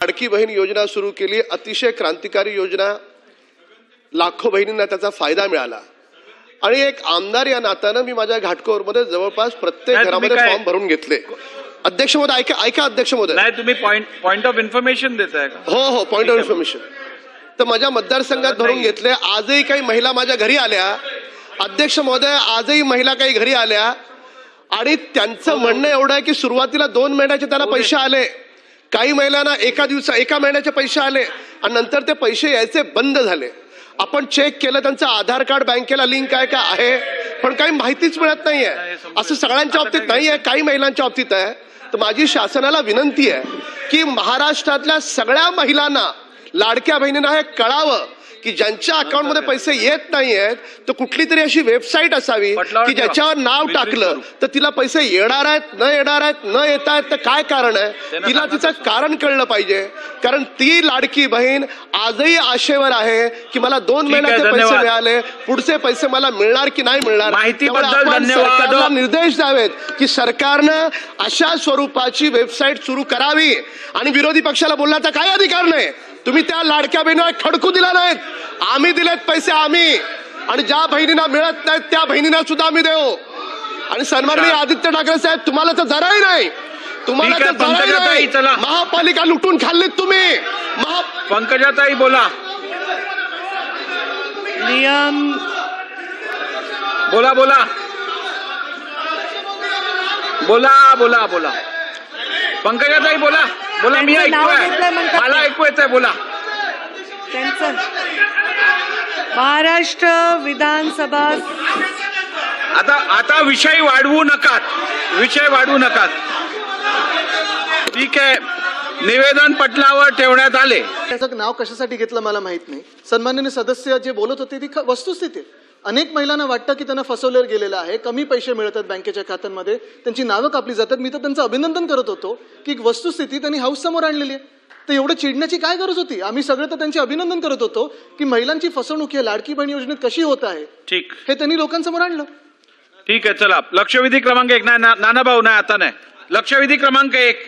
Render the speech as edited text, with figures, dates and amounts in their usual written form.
लाडकी बहीण योजना सुरू केली, अतिशय क्रांतिकारी योजना, लाखो बहिणींना त्याचा फायदा मिळाला। आणि एक आमदार या नात्यानं मी माझ्या घाटकोपरमध्ये जवळपास प्रत्येक घरामध्ये फॉर्म भरून घेतले। अध्यक्ष महोदय ऐका अध्यक्ष महोदय, नाही तुम्ही पॉइंट ऑफ इन्फॉर्मेशन देताय का? हो पॉइंट ऑफ इन्फॉर्मेशन। तर माझ्या मतदारसंघात भरून घेतले। आजही काही महिला माझ्या घरी आल्या, अध्यक्ष महोदय आजही महिला काही घरी आल्या आणि त्यांचं म्हणणं एवढं आहे की सुरुवातीला 2 महिन्याचे त्यांना पैसे आले, काही महिलांना एका महिन्याचे पैसे आले आणि नंतर ते पैसे यायचे बंद झाले। आपण चेक केलं, त्यांचं आधार कार्ड बँकेला लिंक आहे का आहे, पण काही माहितीच मिळत नाहीये। असं सगळ्यांच्या बाबतीत नाही आहे, काही महिलांच्या बाबतीत आहे। तर माझी शासनाला विनंती आहे की महाराष्ट्रातल्या सगळ्या महिलांना, लाडक्या बहिणींना हे कळावं की ज्यांच्या अकाउंटमध्ये पैसे येत नाहीयेत तर कुठली तरी अशी वेबसाईट असावी की ज्याच्यावर नाव टाकलं तर तिला पैसे येणार आहेत, न येणार आहेत, न येत आहेत तर काय कारण आहे, तिला तिचं कारण कळलं पाहिजे। कारण ती लाडकी बहीण आजही आशेवर आहे की मला 2 महिन्याचे पैसे मिळाले, पुढचे पैसे मला मिळणार की नाही मिळणार। माहितीबद्दल धन्यवाद। सरकारला निर्देश द्यावेत की सरकारनं अशा स्वरूपाची वेबसाईट सुरू करावी आणि विरोधी पक्षाला बोलण्याचा काय अधिकार नाही। तुम्ही त्या लाडक्या बहिणीला खडकू दिला नाहीत, आम्ही दिलेत पैसे आम्ही, आणि ज्या बहिणींना मिळत नाहीत त्या बहिणींना सुद्धा आम्ही देऊ। आणि सन्माननीय आदित्य ठाकरे साहेब, तुम्हाला तर जराही नाही, तुम्हाला तर जराही नाही, महापालिका लुटून खाल्लीत तुम्ही। पंकजाताई बोला, नियम बोला बोला बोला बोला बोला पंकजाताई बोला बोला, मी ऐकतोय, मला ऐकू येतंय, बोला। त्यांचं महाराष्ट्र विधानसभा आता विषय वाढवू नकात, ठीक आहे। निवेदन पटलावर ठेवण्यात आले। त्याचं नाव कशासाठी घेतलं मला माहित नाही। सन्माननीय सदस्य जे बोलत होते ती वस्तुस्थिती आहे। अनेक महिलांना वाटतं की त्यांना फसवलं गेलेलं आहे, कमी पैसे मिळतात बँकेच्या खात्यांमध्ये, त्यांची नावं कापली जातात। मी तर त्यांचं अभिनंदन करत होतो की वस्तुस्थिती त्यांनी हाऊस समोर आणलेली आहे, तर एवढं चिडण्याची काय गरज होती? आम्ही सगळे तर त्यांचे अभिनंदन करत होतो की महिलांची फसवणूक ही लाडकी बहीण योजनेत कशी होत आहे, ठीक, हे त्यांनी लोकांसमोर आणलं। ठीक आहे, चला लक्षवेधी क्रमांक 1 नाना भाऊ, नाही आता नाही, लक्षवेधी क्रमांक 1